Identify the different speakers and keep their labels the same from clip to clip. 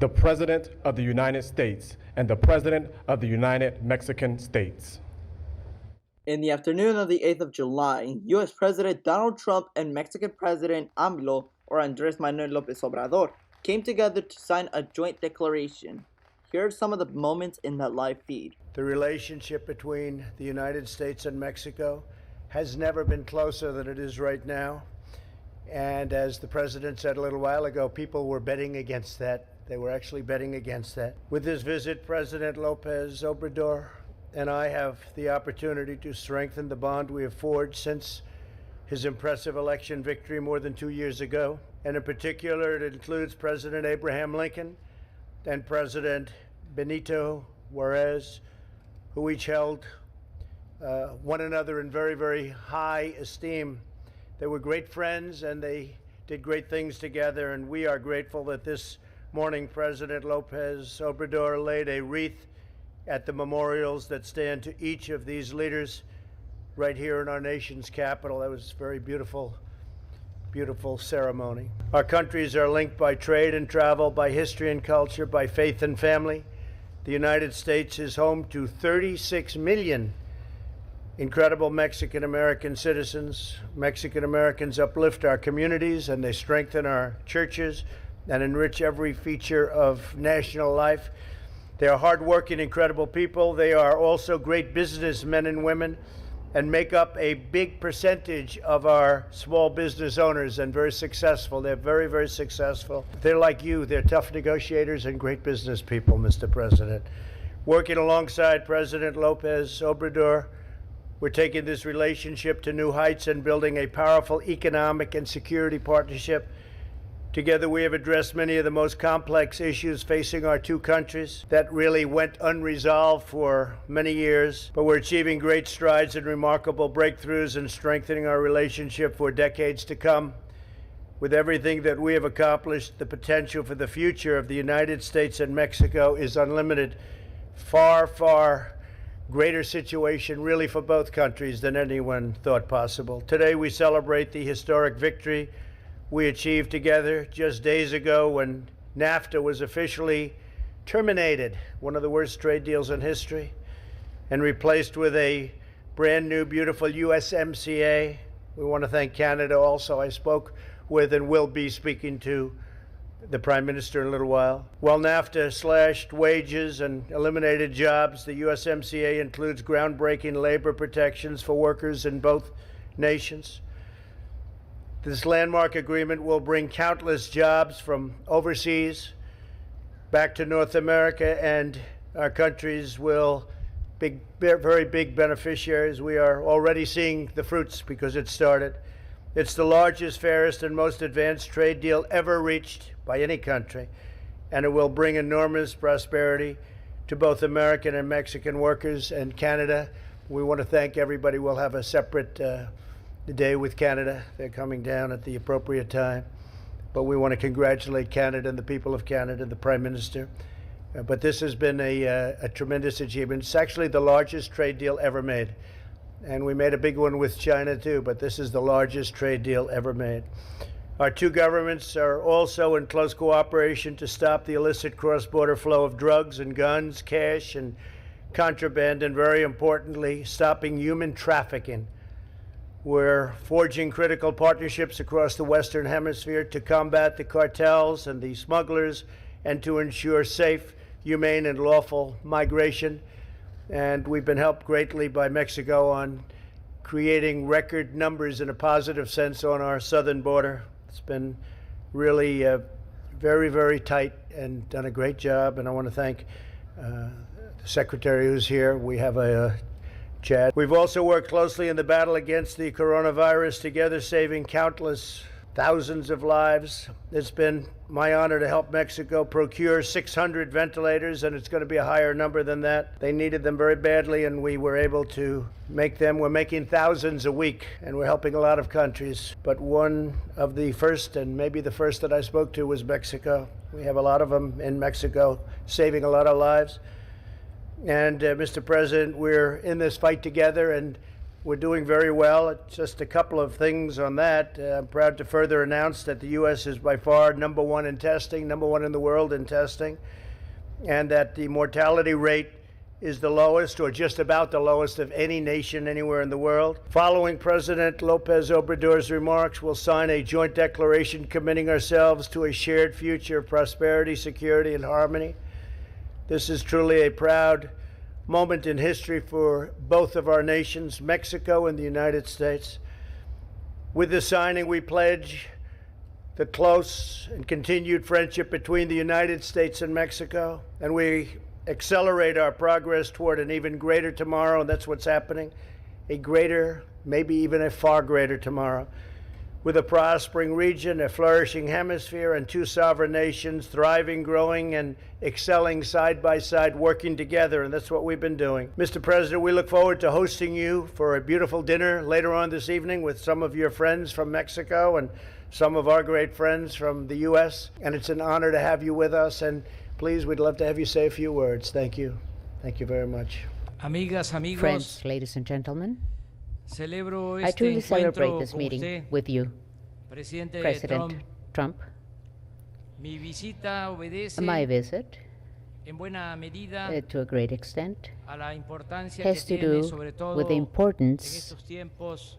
Speaker 1: the President of the United States and the President of the United Mexican States.
Speaker 2: In the afternoon of the 8th of July, U.S. President Donald Trump and Mexican President AMLO, or Andrés Manuel López Obrador, came together to sign a joint declaration. Here are some of the moments in that live feed.
Speaker 3: The relationship between the United States and Mexico has never been closer than it is right now. And as the President said a little while ago, people were betting against that. They were actually betting against that. With this visit, President López Obrador and I have the opportunity to strengthen the bond we have forged since his impressive election victory more than 2 years ago. And in particular, it includes President Abraham Lincoln and President Benito Juárez, who each held one another in very, very high esteem. They were great friends and they did great things together, and we are grateful that this morning President López Obrador laid a wreath at the memorials that stand to each of these leaders right here in our nation's capital. That was a very beautiful, beautiful ceremony. Our countries are linked by trade and travel, by history and culture, by faith and family. The United States is home to 36 million incredible Mexican-American citizens. Mexican-Americans uplift our communities and they strengthen our churches and enrich every feature of national life. They are hardworking, incredible people. They are also great businessmen and women and make up a big percentage of our small business owners and very successful. They're very, very successful. They're like you. They're tough negotiators and great business people, Mr. President. Working alongside President López Obrador, we're taking this relationship to new heights and building a powerful economic and security partnership. Together, we have addressed many of the most complex issues facing our two countries that really went unresolved for many years, but we're achieving great strides and remarkable breakthroughs and strengthening our relationship for decades to come. With everything that we have accomplished, the potential for the future of the United States and Mexico is unlimited. Far, far greater situation really for both countries than anyone thought possible. Today, we celebrate the historic victory we achieved together just days ago when NAFTA was officially terminated, one of the worst trade deals in history, and replaced with a brand new, beautiful USMCA. We want to thank Canada also. I spoke with and will be speaking to the Prime Minister in a little while. While NAFTA slashed wages and eliminated jobs, the USMCA includes groundbreaking labor protections for workers in both nations. This landmark agreement will bring countless jobs from overseas back to North America, and our countries will be very big beneficiaries. We are already seeing the fruits because it started. It's the largest, fairest, and most advanced trade deal ever reached by any country, and it will bring enormous prosperity to both American and Mexican workers and Canada. We want to thank everybody. We'll have a separate day with Canada. They're coming down at the appropriate time. But we want to congratulate Canada and the people of Canada, the Prime Minister. But this has been a tremendous achievement. It's actually the largest trade deal ever made. And we made a big one with China too, but this is the largest trade deal ever made. Our two governments are also in close cooperation to stop the illicit cross-border flow of drugs and guns, cash and contraband, and very importantly, stopping human trafficking. We're forging critical partnerships across the Western Hemisphere to combat the cartels and the smugglers and to ensure safe, humane, and lawful migration. And we've been helped greatly by Mexico on creating record numbers in a positive sense on our southern border. It's been really very, very tight and done a great job. And I want to thank the Secretary who's here. We have a Chad. We've also worked closely in the battle against the coronavirus, together saving countless thousands of lives. It's been my honor to help Mexico procure 600 ventilators, and it's going to be a higher number than that. They needed them very badly, and we were able to make them. We're making thousands a week, and we're helping a lot of countries. But one of the first, and maybe the first that I spoke to, was Mexico. We have a lot of them in Mexico, saving a lot of lives. And Mr. President, we're in this fight together, and We're doing very well. Just a couple of things on that. I'm proud to further announce that the U.S. is by far number one in testing, number one in the world in testing, and that the mortality rate is the lowest, or just about the lowest, of any nation anywhere in the world. Following President Lopez Obrador's remarks, we'll sign a joint declaration committing ourselves to a shared future of prosperity, security, and harmony. This is truly a proud moment in history for both of our nations, Mexico and the United States. With the signing, we pledge the close and continued friendship between the United States and Mexico, and we accelerate our progress toward an even greater tomorrow, and that's what's happening, a greater, maybe even a far greater tomorrow, with a prospering region, a flourishing hemisphere, and two sovereign nations thriving, growing, and excelling side by side, working together, and that's what we've been doing. Mr. President, we look forward to hosting you for a beautiful dinner later on this evening with some of your friends from Mexico and some of our great friends from the U.S., and it's an honor to have you with us, and please, we'd love to have you say a few words. Thank you. Thank you very much.
Speaker 4: Amigas, amigos,
Speaker 5: Friends, ladies and gentlemen,
Speaker 4: celebro
Speaker 5: I
Speaker 4: este
Speaker 5: truly celebrate
Speaker 4: encuentro
Speaker 5: this
Speaker 4: con
Speaker 5: meeting
Speaker 4: usted,
Speaker 5: with you,
Speaker 4: Presidente
Speaker 5: President
Speaker 4: Trump.
Speaker 5: Trump.
Speaker 4: Mi visita obedece
Speaker 5: My visit,
Speaker 4: en buena medida
Speaker 5: to a great extent,
Speaker 4: a la importancia
Speaker 5: has
Speaker 4: que
Speaker 5: to
Speaker 4: tiene,
Speaker 5: do
Speaker 4: sobre todo
Speaker 5: with the
Speaker 4: en
Speaker 5: importance
Speaker 4: estos tiempos,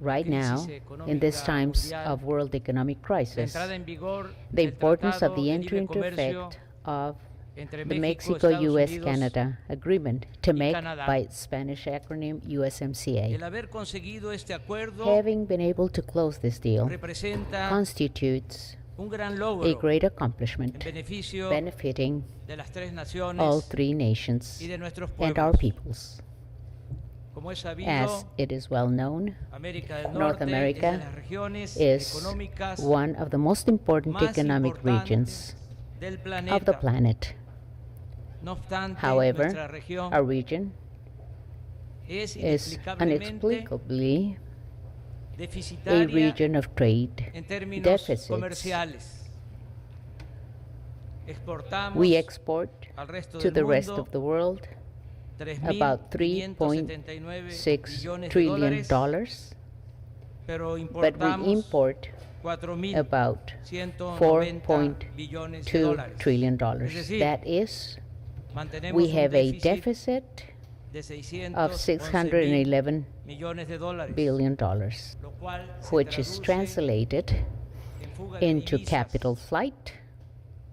Speaker 5: right now, in these times of world economic
Speaker 4: la
Speaker 5: crisis,
Speaker 4: entrada en vigor
Speaker 5: the
Speaker 4: del
Speaker 5: importance of
Speaker 4: Tratado
Speaker 5: the
Speaker 4: de
Speaker 5: entry
Speaker 4: Libre
Speaker 5: into
Speaker 4: Comercio
Speaker 5: effect of
Speaker 4: entre
Speaker 5: the
Speaker 4: México, Estados Unidos,
Speaker 5: Mexico-US-Canada agreement, to make
Speaker 4: Canadá.
Speaker 5: by its Spanish acronym USMCA.
Speaker 4: El haber conseguido este acuerdo
Speaker 5: Having been able to close this deal
Speaker 4: representa
Speaker 5: constitutes
Speaker 4: un gran
Speaker 5: a
Speaker 4: logro
Speaker 5: great
Speaker 4: en
Speaker 5: accomplishment
Speaker 4: beneficio
Speaker 5: benefiting
Speaker 4: de las tres naciones
Speaker 5: all three nations
Speaker 4: y de nuestros
Speaker 5: and our
Speaker 4: pueblos.
Speaker 5: peoples.
Speaker 4: Como es sabido,
Speaker 5: As it is well known,
Speaker 4: América del
Speaker 5: North
Speaker 4: Norte
Speaker 5: America
Speaker 4: es de las regiones
Speaker 5: is
Speaker 4: económicas
Speaker 5: one of the most important
Speaker 4: más
Speaker 5: economic
Speaker 4: importantes
Speaker 5: regions
Speaker 4: del
Speaker 5: of the
Speaker 4: planeta.
Speaker 5: planet.
Speaker 4: No obstante,
Speaker 5: However,
Speaker 4: nuestra región
Speaker 5: our region
Speaker 4: es
Speaker 5: is inexplicably a
Speaker 4: deficitaria
Speaker 5: region of trade
Speaker 4: en términos
Speaker 5: deficits.
Speaker 4: comerciales. Exportamos
Speaker 5: We export
Speaker 4: al resto
Speaker 5: to
Speaker 4: del
Speaker 5: the rest
Speaker 4: mundo
Speaker 5: of the world about
Speaker 4: $3.579
Speaker 5: $3.6
Speaker 4: billones de
Speaker 5: trillion,
Speaker 4: dólares, pero
Speaker 5: but we
Speaker 4: importamos
Speaker 5: import about
Speaker 4: $4.190 billones de
Speaker 5: $4.2
Speaker 4: dólares.
Speaker 5: trillion.
Speaker 4: Es decir,
Speaker 5: That is,
Speaker 4: mantenemos
Speaker 5: we
Speaker 4: un
Speaker 5: have a
Speaker 4: déficit
Speaker 5: deficit
Speaker 4: de
Speaker 5: of
Speaker 4: $611
Speaker 5: $611
Speaker 4: millones de dólares,
Speaker 5: billion,
Speaker 4: lo cual se
Speaker 5: which is
Speaker 4: traduce
Speaker 5: translated
Speaker 4: en fuga de
Speaker 5: into
Speaker 4: divisas,
Speaker 5: capital flight,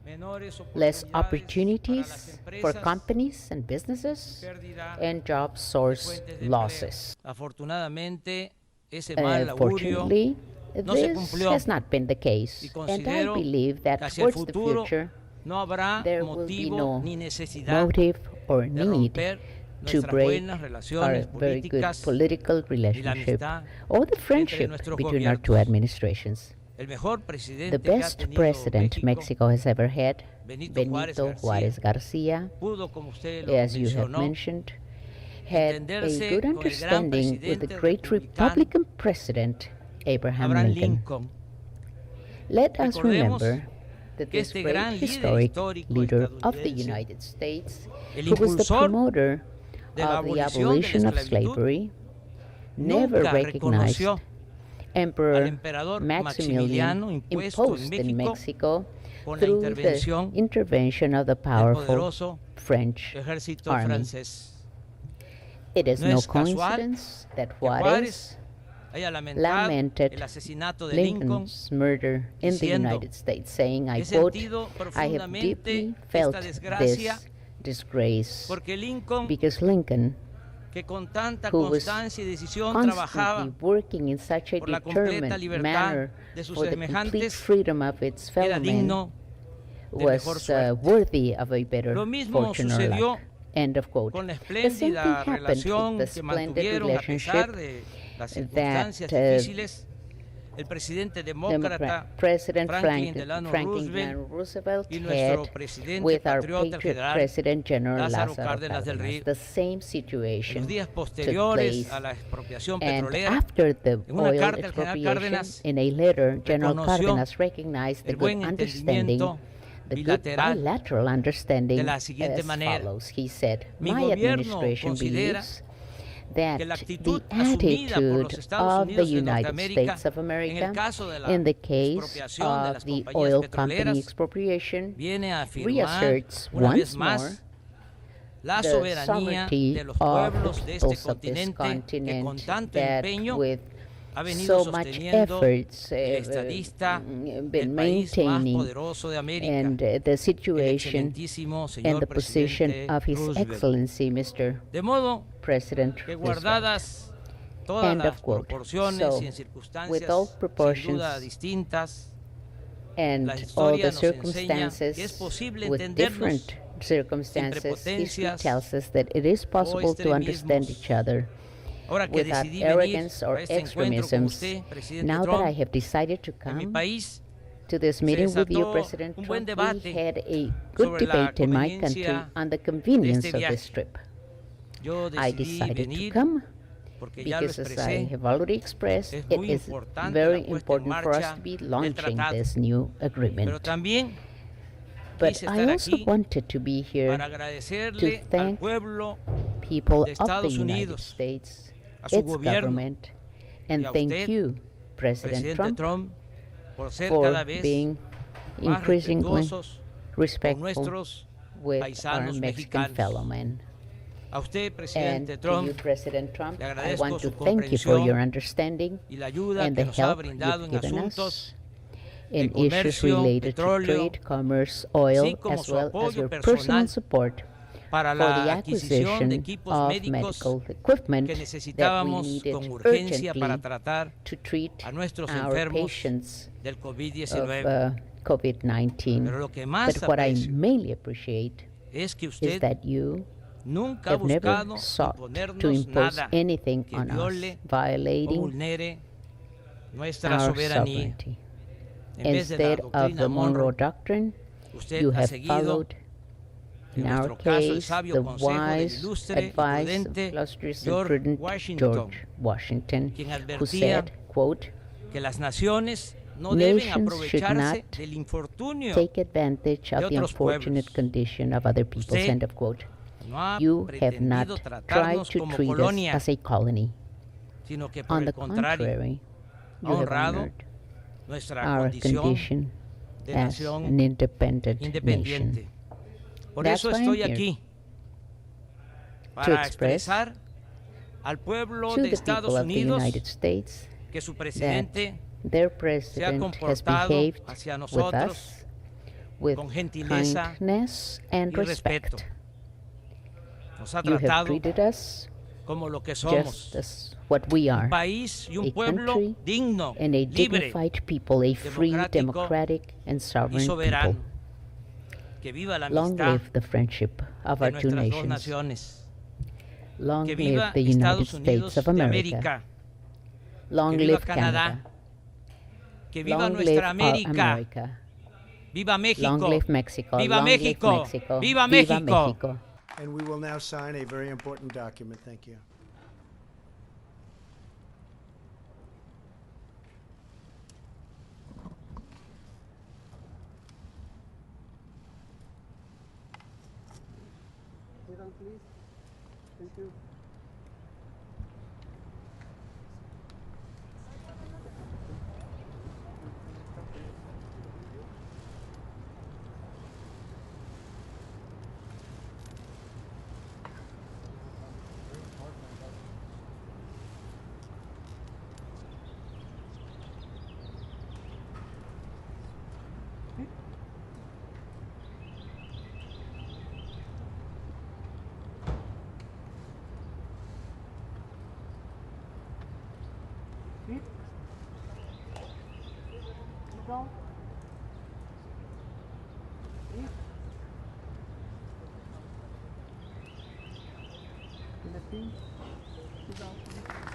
Speaker 4: menores
Speaker 5: less
Speaker 4: oportunidades para las
Speaker 5: opportunities for
Speaker 4: empresas,
Speaker 5: companies and businesses,
Speaker 4: pérdida
Speaker 5: and job
Speaker 4: de
Speaker 5: source
Speaker 4: fuentes de empleo.
Speaker 5: losses.
Speaker 4: Afortunadamente, ese mal augurio
Speaker 5: Fortunately,
Speaker 4: no se
Speaker 5: this
Speaker 4: cumplió,
Speaker 5: has not been the case,
Speaker 4: y
Speaker 5: and I
Speaker 4: considero
Speaker 5: believe that
Speaker 4: que hacia el
Speaker 5: towards the
Speaker 4: futuro
Speaker 5: future,
Speaker 4: no habrá
Speaker 5: there will be
Speaker 4: motivo
Speaker 5: no
Speaker 4: ni necesidad
Speaker 5: motive or
Speaker 4: de
Speaker 5: need
Speaker 4: romper
Speaker 5: to
Speaker 4: nuestras
Speaker 5: break
Speaker 4: buenas
Speaker 5: our
Speaker 4: relaciones
Speaker 5: very good
Speaker 4: políticas
Speaker 5: political
Speaker 4: y la
Speaker 5: relationship
Speaker 4: amistad
Speaker 5: or the
Speaker 4: entre
Speaker 5: friendship
Speaker 4: nuestros
Speaker 5: between our two
Speaker 4: gobiernos.
Speaker 5: administrations.
Speaker 4: El mejor presidente
Speaker 5: The
Speaker 4: que ha
Speaker 5: best
Speaker 4: tenido
Speaker 5: president Mexico has ever had,
Speaker 4: Benito
Speaker 5: Benito Juárez Garcia,
Speaker 4: pudo, como usted lo
Speaker 5: as you have
Speaker 4: mencionó,
Speaker 5: mentioned, had a
Speaker 4: entenderse
Speaker 5: good
Speaker 4: con el gran
Speaker 5: understanding with the
Speaker 4: presidente
Speaker 5: great
Speaker 4: republicano
Speaker 5: Republican president, Abraham
Speaker 4: Abraham
Speaker 5: Lincoln.
Speaker 4: Lincoln.
Speaker 5: Let us
Speaker 4: Recordemos
Speaker 5: remember that
Speaker 4: que
Speaker 5: this
Speaker 4: este
Speaker 5: great
Speaker 4: gran líder
Speaker 5: historic
Speaker 4: histórico
Speaker 5: leader of the
Speaker 4: estadounidense,
Speaker 5: United States,
Speaker 4: el
Speaker 5: who was the
Speaker 4: impulsor
Speaker 5: promoter
Speaker 4: de la
Speaker 5: of the
Speaker 4: abolición de la
Speaker 5: abolition of
Speaker 4: esclavitud,
Speaker 5: slavery, never
Speaker 4: nunca
Speaker 5: recognized
Speaker 4: reconoció al
Speaker 5: Emperor
Speaker 4: emperador
Speaker 5: Maximilian
Speaker 4: Maximiliano impuesto
Speaker 5: imposed
Speaker 4: en
Speaker 5: in
Speaker 4: México
Speaker 5: Mexico
Speaker 4: con la
Speaker 5: through the
Speaker 4: intervención
Speaker 5: intervention of the
Speaker 4: del
Speaker 5: powerful
Speaker 4: poderoso
Speaker 5: French
Speaker 4: ejército
Speaker 5: army.
Speaker 4: francés.
Speaker 5: It is
Speaker 4: No
Speaker 5: no
Speaker 4: es casual
Speaker 5: coincidence that
Speaker 4: que
Speaker 5: Juárez
Speaker 4: Juárez haya lamentado
Speaker 5: lamented
Speaker 4: el asesinato de Lincoln,
Speaker 5: Lincoln's murder in the
Speaker 4: diciendo,
Speaker 5: United States, saying, I
Speaker 4: "He
Speaker 5: quote,
Speaker 4: sentido
Speaker 5: I have
Speaker 4: profundamente
Speaker 5: deeply
Speaker 4: esta
Speaker 5: felt
Speaker 4: desgracia
Speaker 5: this disgrace
Speaker 4: porque Lincoln,
Speaker 5: because Lincoln,
Speaker 4: que con tanta
Speaker 5: who was
Speaker 4: constancia y decisión
Speaker 5: constantly
Speaker 4: trabajaba
Speaker 5: working in such a
Speaker 4: por la completa
Speaker 5: determined
Speaker 4: libertad
Speaker 5: manner
Speaker 4: de sus
Speaker 5: for the complete
Speaker 4: semejantes,
Speaker 5: freedom of its fellow
Speaker 4: era
Speaker 5: men,
Speaker 4: digno de mejor
Speaker 5: was
Speaker 4: suerte.
Speaker 5: worthy of a better
Speaker 4: Lo mismo
Speaker 5: fortune or
Speaker 4: sucedió
Speaker 5: luck. End of quote.
Speaker 4: con la
Speaker 5: The same thing
Speaker 4: espléndida
Speaker 5: happened
Speaker 4: relación
Speaker 5: with the
Speaker 4: que
Speaker 5: splendid
Speaker 4: mantuvieron a pesar
Speaker 5: relationship
Speaker 4: de las
Speaker 5: that
Speaker 4: circunstancias difíciles el presidente demócrata
Speaker 5: President
Speaker 4: Franklin Delano
Speaker 5: Roosevelt
Speaker 4: y nuestro
Speaker 5: had
Speaker 4: presidente
Speaker 5: with our
Speaker 4: patriota
Speaker 5: patriot
Speaker 4: general
Speaker 5: President General
Speaker 4: Lázaro
Speaker 5: Lázaro
Speaker 4: Cárdenas del
Speaker 5: Cárdenas.
Speaker 4: Río.
Speaker 5: The same
Speaker 4: En
Speaker 5: situation
Speaker 4: los días
Speaker 5: took
Speaker 4: posteriores
Speaker 5: place,
Speaker 4: a la expropiación
Speaker 5: and
Speaker 4: petrolera,
Speaker 5: after the
Speaker 4: en una
Speaker 5: oil
Speaker 4: carta, el general
Speaker 5: expropriation,
Speaker 4: Cárdenas
Speaker 5: in a letter, General
Speaker 4: reconoció
Speaker 5: Cárdenas recognized the
Speaker 4: el
Speaker 5: good
Speaker 4: buen
Speaker 5: understanding,
Speaker 4: entendimiento
Speaker 5: the good
Speaker 4: bilateral
Speaker 5: bilateral understanding
Speaker 4: de la siguiente
Speaker 5: as
Speaker 4: manera.
Speaker 5: follows. He said,
Speaker 4: Mi
Speaker 5: my
Speaker 4: gobierno
Speaker 5: administration
Speaker 4: considera
Speaker 5: believes that
Speaker 4: que la
Speaker 5: the
Speaker 4: actitud asumida por los
Speaker 5: attitude
Speaker 4: Estados
Speaker 5: of the
Speaker 4: Unidos de
Speaker 5: United
Speaker 4: Norteamérica
Speaker 5: States of
Speaker 4: en el
Speaker 5: America
Speaker 4: caso de la
Speaker 5: in the case
Speaker 4: expropiación de
Speaker 5: of
Speaker 4: las
Speaker 5: the
Speaker 4: compañías
Speaker 5: oil company
Speaker 4: petroleras
Speaker 5: expropriation
Speaker 4: viene a afirmar
Speaker 5: reasserts
Speaker 4: una vez
Speaker 5: once
Speaker 4: más
Speaker 5: more
Speaker 4: la
Speaker 5: the
Speaker 4: soberanía
Speaker 5: sovereignty
Speaker 4: de los
Speaker 5: of the
Speaker 4: pueblos de este
Speaker 5: peoples of this
Speaker 4: continente que
Speaker 5: continent
Speaker 4: con tanto
Speaker 5: that
Speaker 4: empeño
Speaker 5: with
Speaker 4: ha venido
Speaker 5: so much
Speaker 4: sosteniendo
Speaker 5: efforts
Speaker 4: el estadista
Speaker 5: been
Speaker 4: del país más
Speaker 5: maintaining
Speaker 4: poderoso de América,
Speaker 5: and the
Speaker 4: el
Speaker 5: situation
Speaker 4: excelentísimo
Speaker 5: and
Speaker 4: señor
Speaker 5: the position
Speaker 4: presidente
Speaker 5: of His
Speaker 4: Roosevelt.
Speaker 5: Excellency Mr.
Speaker 4: De modo
Speaker 5: President
Speaker 4: que
Speaker 5: Roosevelt.
Speaker 4: guardadas todas
Speaker 5: End
Speaker 4: las
Speaker 5: of quote.
Speaker 4: proporciones
Speaker 5: So,
Speaker 4: y en
Speaker 5: with
Speaker 4: circunstancias
Speaker 5: all
Speaker 4: sin
Speaker 5: proportions
Speaker 4: duda distintas,
Speaker 5: and
Speaker 4: la
Speaker 5: all
Speaker 4: historia
Speaker 5: the
Speaker 4: nos enseña que es
Speaker 5: circumstances,
Speaker 4: posible
Speaker 5: with
Speaker 4: entendernos
Speaker 5: different circumstances, history
Speaker 4: prepotencias
Speaker 5: tells us that it is possible to understand
Speaker 4: extremismos.
Speaker 5: each other
Speaker 4: Ahora que
Speaker 5: without
Speaker 4: decidí venir
Speaker 5: arrogance or
Speaker 4: a este encuentro con
Speaker 5: extremisms.
Speaker 4: usted, presidente
Speaker 5: Now that I
Speaker 4: Trump,
Speaker 5: have decided to
Speaker 4: en mi
Speaker 5: come
Speaker 4: país
Speaker 5: to this meeting with you,
Speaker 4: desató
Speaker 5: President
Speaker 4: un buen
Speaker 5: Trump,
Speaker 4: debate
Speaker 5: we had a good
Speaker 4: sobre la
Speaker 5: debate in my country
Speaker 4: conveniencia
Speaker 5: on the convenience
Speaker 4: de este
Speaker 5: of this
Speaker 4: viaje.
Speaker 5: trip.
Speaker 4: Yo
Speaker 5: I
Speaker 4: decidí
Speaker 5: decided to
Speaker 4: venir
Speaker 5: come
Speaker 4: porque ya lo
Speaker 5: because, as I
Speaker 4: expresé,
Speaker 5: have already expressed,
Speaker 4: es
Speaker 5: it
Speaker 4: muy
Speaker 5: is
Speaker 4: importante
Speaker 5: very
Speaker 4: la puesta en
Speaker 5: important for us
Speaker 4: marcha
Speaker 5: to be
Speaker 4: del
Speaker 5: launching
Speaker 4: tratado.
Speaker 5: this new
Speaker 4: pero
Speaker 5: agreement.
Speaker 4: también
Speaker 5: But
Speaker 4: quise
Speaker 5: I
Speaker 4: estar
Speaker 5: also
Speaker 4: aquí
Speaker 5: wanted to be here
Speaker 4: para agradecerle
Speaker 5: to
Speaker 4: al
Speaker 5: thank
Speaker 4: pueblo,
Speaker 5: people
Speaker 4: de
Speaker 5: of the
Speaker 4: Estados
Speaker 5: United
Speaker 4: Unidos,
Speaker 5: States,
Speaker 4: a su
Speaker 5: its
Speaker 4: gobierno,
Speaker 5: government, and
Speaker 4: y a
Speaker 5: thank
Speaker 4: usted,
Speaker 5: you, President
Speaker 4: presidente
Speaker 5: Trump,
Speaker 4: Trump, por ser
Speaker 5: for
Speaker 4: cada vez
Speaker 5: being
Speaker 4: más
Speaker 5: increasingly
Speaker 4: respetuosos con
Speaker 5: respectful
Speaker 4: nuestros
Speaker 5: with our
Speaker 4: paisanos
Speaker 5: Mexican
Speaker 4: mexicanos.
Speaker 5: fellow men.
Speaker 4: A usted,
Speaker 5: And
Speaker 4: presidente
Speaker 5: to
Speaker 4: Trump,
Speaker 5: you, President Trump,
Speaker 4: le
Speaker 5: I
Speaker 4: agradezco
Speaker 5: want to
Speaker 4: su
Speaker 5: thank you for your
Speaker 4: comprensión
Speaker 5: understanding
Speaker 4: y la ayuda
Speaker 5: and
Speaker 4: que
Speaker 5: the
Speaker 4: nos ha
Speaker 5: help
Speaker 4: brindado
Speaker 5: you've
Speaker 4: en
Speaker 5: given
Speaker 4: asuntos
Speaker 5: us in
Speaker 4: de
Speaker 5: issues
Speaker 4: comercio,
Speaker 5: related to
Speaker 4: petróleo,
Speaker 5: trade, commerce, oil,
Speaker 4: así como
Speaker 5: as
Speaker 4: su
Speaker 5: well as
Speaker 4: apoyo
Speaker 5: your
Speaker 4: personal
Speaker 5: personal support
Speaker 4: para
Speaker 5: for the
Speaker 4: la adquisición de
Speaker 5: acquisition
Speaker 4: equipos
Speaker 5: of
Speaker 4: médicos
Speaker 5: medical equipment
Speaker 4: que
Speaker 5: that we
Speaker 4: necesitábamos
Speaker 5: needed
Speaker 4: con urgencia
Speaker 5: urgently
Speaker 4: para tratar
Speaker 5: to treat
Speaker 4: a nuestros
Speaker 5: our
Speaker 4: enfermos
Speaker 5: patients
Speaker 4: del
Speaker 5: of
Speaker 4: COVID-19.
Speaker 5: COVID-19.
Speaker 4: Pero lo que más
Speaker 5: But what I
Speaker 4: aprecio
Speaker 5: mainly appreciate
Speaker 4: es que
Speaker 5: is
Speaker 4: usted
Speaker 5: that you
Speaker 4: nunca ha
Speaker 5: have never
Speaker 4: buscado
Speaker 5: sought to
Speaker 4: imponernos
Speaker 5: impose
Speaker 4: nada
Speaker 5: anything
Speaker 4: que
Speaker 5: on us,
Speaker 4: viole o
Speaker 5: violating
Speaker 4: vulnere nuestra
Speaker 5: our
Speaker 4: soberanía.
Speaker 5: sovereignty.
Speaker 4: En vez de la
Speaker 5: Instead of
Speaker 4: doctrina
Speaker 5: the Monroe
Speaker 4: Monroe,
Speaker 5: Doctrine,
Speaker 4: usted
Speaker 5: you
Speaker 4: ha
Speaker 5: have
Speaker 4: seguido,
Speaker 5: followed,
Speaker 4: en
Speaker 5: in our
Speaker 4: nuestro caso, el
Speaker 5: case,
Speaker 4: sabio
Speaker 5: the
Speaker 4: consejo del
Speaker 5: wise
Speaker 4: ilustre y
Speaker 5: advice of
Speaker 4: prudente
Speaker 5: illustrious and
Speaker 4: George
Speaker 5: prudent
Speaker 4: Washington,
Speaker 5: George Washington,
Speaker 4: quien
Speaker 5: who
Speaker 4: advertía
Speaker 5: said, quote,
Speaker 4: que las naciones no deben
Speaker 5: nations should
Speaker 4: aprovecharse
Speaker 5: not
Speaker 4: del infortunio
Speaker 5: take advantage
Speaker 4: de
Speaker 5: of the
Speaker 4: otros
Speaker 5: unfortunate
Speaker 4: pueblos.
Speaker 5: condition of other peoples,
Speaker 4: Usted
Speaker 5: end of quote.
Speaker 4: no ha
Speaker 5: You have not
Speaker 4: pretendido
Speaker 5: tried
Speaker 4: tratarnos
Speaker 5: to
Speaker 4: como
Speaker 5: treat us
Speaker 4: colonia,
Speaker 5: as a colony.
Speaker 4: sino que por
Speaker 5: On
Speaker 4: el
Speaker 5: the
Speaker 4: contrario,
Speaker 5: contrary,
Speaker 4: ha
Speaker 5: you have
Speaker 4: honrado
Speaker 5: honored
Speaker 4: nuestra
Speaker 5: our
Speaker 4: condición
Speaker 5: condition
Speaker 4: de
Speaker 5: as
Speaker 4: nación
Speaker 5: an independent
Speaker 4: independiente.
Speaker 5: nation.
Speaker 4: Por
Speaker 5: That's
Speaker 4: eso
Speaker 5: why I'm
Speaker 4: estoy
Speaker 5: here,
Speaker 4: aquí,
Speaker 5: to
Speaker 4: para
Speaker 5: express
Speaker 4: expresar al pueblo
Speaker 5: to
Speaker 4: de
Speaker 5: the
Speaker 4: Estados
Speaker 5: people of the
Speaker 4: Unidos
Speaker 5: United States
Speaker 4: que su
Speaker 5: that
Speaker 4: presidente
Speaker 5: their
Speaker 4: se ha
Speaker 5: president has
Speaker 4: comportado
Speaker 5: behaved
Speaker 4: hacia
Speaker 5: with
Speaker 4: nosotros
Speaker 5: us with
Speaker 4: con gentileza
Speaker 5: kindness and
Speaker 4: y respeto.
Speaker 5: respect.
Speaker 4: Nos ha
Speaker 5: You have
Speaker 4: tratado
Speaker 5: treated us
Speaker 4: como lo que
Speaker 5: just
Speaker 4: somos,
Speaker 5: as what we are,
Speaker 4: un país y un
Speaker 5: a
Speaker 4: pueblo
Speaker 5: country
Speaker 4: digno,
Speaker 5: and a
Speaker 4: libre
Speaker 5: dignified people, a free,
Speaker 4: democrático
Speaker 5: democratic, and
Speaker 4: y
Speaker 5: sovereign
Speaker 4: soberano.
Speaker 5: people.
Speaker 4: Que viva la
Speaker 5: Long
Speaker 4: amistad
Speaker 5: live the friendship of
Speaker 4: de
Speaker 5: our two
Speaker 4: nuestras dos
Speaker 5: nations.
Speaker 4: naciones.
Speaker 5: Long
Speaker 4: Que
Speaker 5: live
Speaker 4: viva
Speaker 5: the United
Speaker 4: Estados
Speaker 5: States
Speaker 4: Unidos
Speaker 5: of
Speaker 4: de
Speaker 5: America.
Speaker 4: América.
Speaker 5: Long
Speaker 4: Que viva
Speaker 5: live
Speaker 4: Canadá.
Speaker 5: Canada.
Speaker 4: Que viva
Speaker 5: Long live
Speaker 4: nuestra
Speaker 5: our
Speaker 4: América.
Speaker 5: America.
Speaker 4: Viva
Speaker 5: Long
Speaker 4: México.
Speaker 5: live Mexico.
Speaker 4: Viva
Speaker 5: Long live
Speaker 4: México.
Speaker 5: Mexico.
Speaker 4: Viva
Speaker 5: Viva
Speaker 4: México.
Speaker 5: Mexico.
Speaker 3: And we will now sign a very important document. Thank you.
Speaker 6: Philippines, 2000.